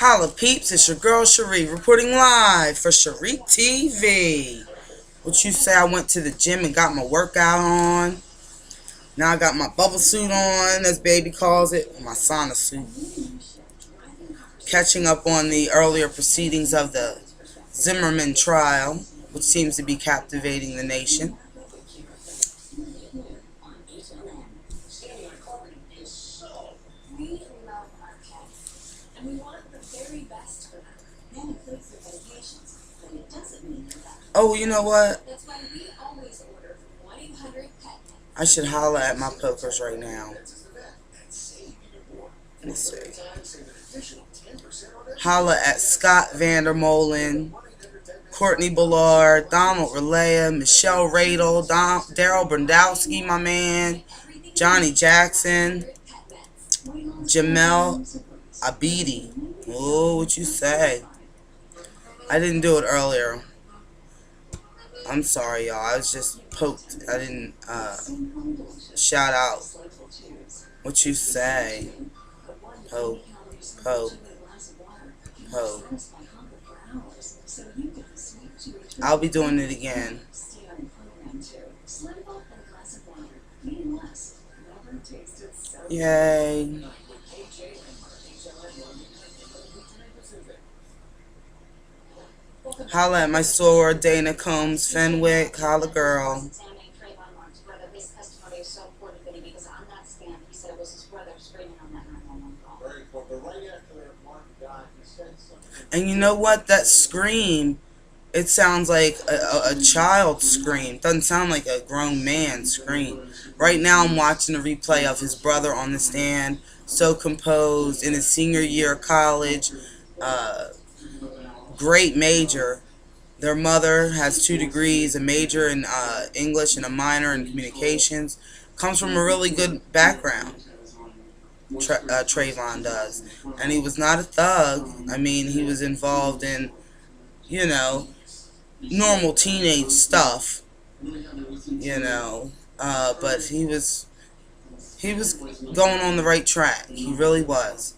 Holla peeps, it's your girl Schree reporting live for SchreeTV. What you say? I went to the gym and got my workout on. Now I got my bubble suit on, as baby calls it, my sauna suit. Catching up on the earlier proceedings of the Zimmerman trial, which seems to be captivating the nation. Oh, you know what? I should holler at my pokers right now. Let's see. Holla at Scott Vandermolen, Courtney Ballard, Donald Relaya, Michelle Radel, Daryl Brandowski, my man, Johnny Jackson, Jamel Abidi. Oh, what you say? I didn't do it earlier. I'm sorry, y'all. I was just poked. I didn't shout out. What you say? Poke, poke, poke. I'll be doing it again. Yay. Holla at my soror, Dana Combs Fenwick. Holla, girl. And you know what? That scream, it sounds like a child's scream. Doesn't sound like a grown man's scream. Right now I'm watching a replay of his brother on the stand, so composed, in his senior year of college. Great major. Their mother has 2 degrees, a major in English and a minor in communications. Comes from a really good background. Trayvon does. And he was not a thug. I mean, he was involved in, you know, normal teenage stuff. You know, but he was going on the right track. He really was.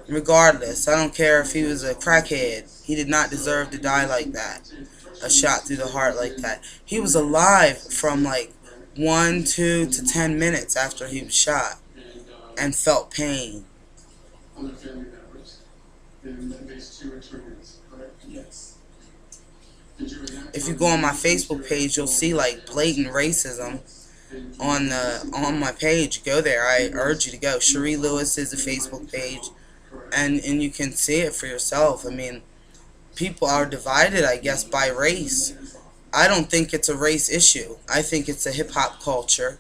Regardless, I don't care if he was a crackhead. He did not deserve to die like that. A shot through the heart like that. He was alive from like 1, 2 to 10 minutes after he was shot and felt pain. If you go on my Facebook page, you'll see like blatant racism on my page. Go there. I urge you to go. Cherie Lewis is a Facebook page. And you can see it for yourself. I mean, people are divided, I guess, by race. I don't think it's a race issue. I think it's a hip-hop culture.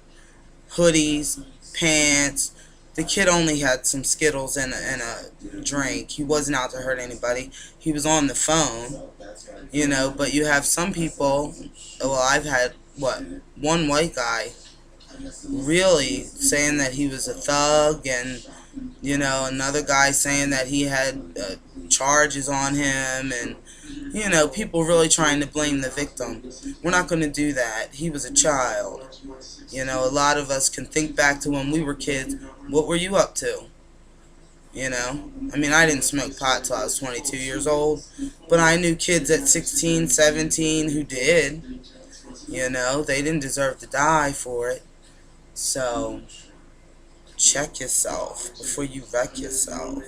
Hoodies, pants. The kid only had some Skittles and a drink. He wasn't out to hurt anybody. He was on the phone, you know. But you have some people, well, I've had, one white guy really saying that he was a thug, and you know, another guy saying that he had charges on him, and you know, people really trying to blame the victim. We're not going to do that. He was a child. You know, a lot of us can think back to when we were kids. What were you up to? You know, I mean, I didn't smoke pot till I was 22 years old, but I knew kids at 16, 17 who did. You know, they didn't deserve to die for it. So check yourself before you wreck yourself.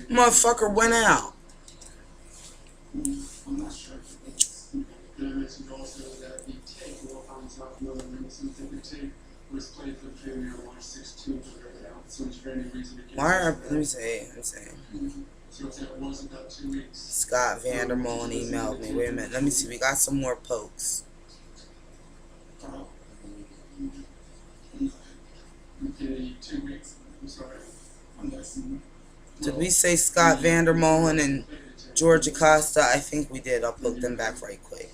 Motherfucker went out. Let me see. Scott Vandermolen emailed me. Wait a minute. Let me see. We got some more pokes. Did we say Scott Vandermolen and George Acosta? I think we did. I'll poke them back right quick.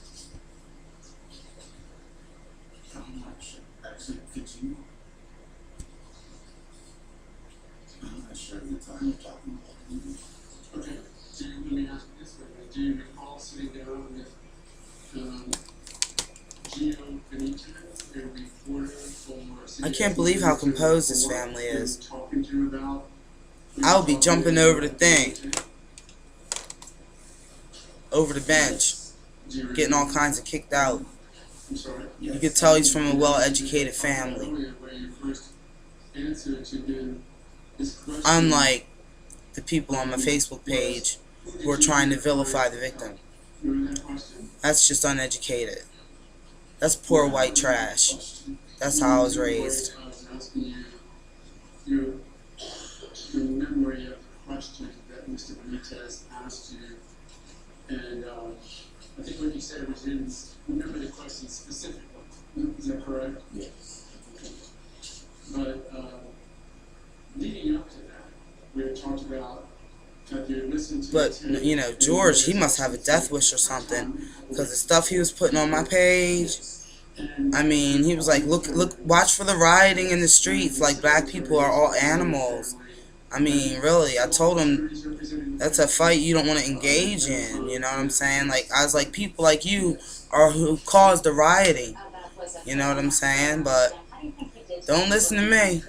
Do you recall sitting down with Gio Benitez, a reporter for I can't believe how composed this family is. talking to you about. I would be jumping over the thing, over the bench, getting all kinds of kicked out. I'm sorry. You could tell he's from a well-educated family. Where you first answered to him his question. Unlike the people on my Facebook page who are trying to vilify the victim. Remember that question? That's just uneducated. That's poor white trash. That's how I was raised. I was asking you your memory of the question that Mr. Benitez asked you, and I think what you said was you didn't remember the question specifically. Is that correct? Yes. Okay. But leading up to that, we had talked about that you had listened to. But, you know, George, he must have a death wish or something, because the stuff he was putting on my page, I mean, he was like, look, watch for the rioting in the streets, like black people are all animals. I mean, really, I told him that's a fight you don't want to engage in, you know what I'm saying? Like, I was like, people like you are who caused the rioting, you know what I'm saying? But don't listen to me.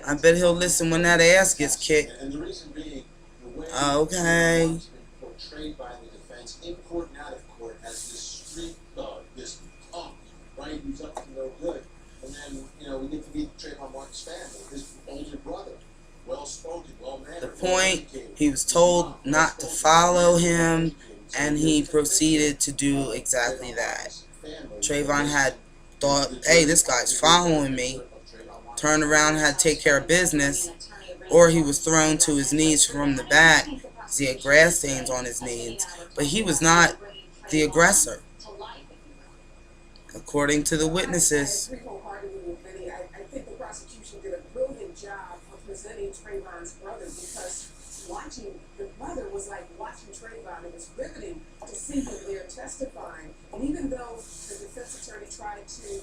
I bet he'll listen when that ass gets kicked. And the reason being, the way Okay. it's been portrayed by the defense in court and out of court as this street thug, this punk, right, who's up to no good. And then, you know, we get to meet Trayvon Martin's family, his older brother, well-spoken, well-mannered. The point, he was told not to follow him, and he proceeded to do exactly that. Trayvon had thought, hey, this guy's following me, turned around and had to take care of business, or he was thrown to his knees from the back because he had grass stains on his knees. But he was not the aggressor, according to the witnesses. I think the prosecution did a brilliant job of presenting Trayvon's brother, because watching the brother was like watching Trayvon. It was riveting to see him there testifying. And even though the defense attorney tried to,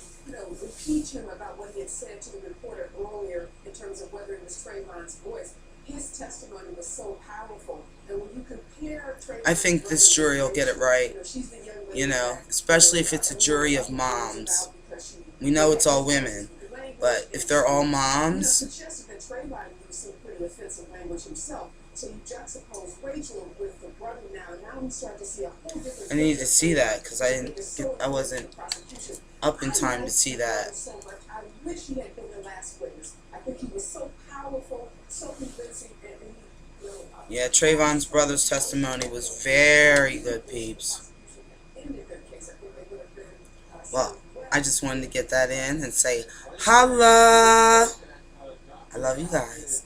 impeach him about what he had said to the reporter earlier in terms of whether it was Trayvon's voice, his testimony was so powerful. And when you compare Trayvon's I think this jury will get it right, she's the young lady, you know, especially if it's a jury of moms. We know it's all women, but if they're all moms, suggested that Trayvon used some pretty offensive language himself. So you juxtapose Rachel with the brother now, and now we start to see a whole different. I need to see that because I wasn't up in time to see that. So much. I wish he had been the last witness. I think he was so powerful, so convincing, and he, Yeah, Trayvon's brother's testimony was very good, peeps. Well, I just wanted to get that in and say, holla! I love you guys.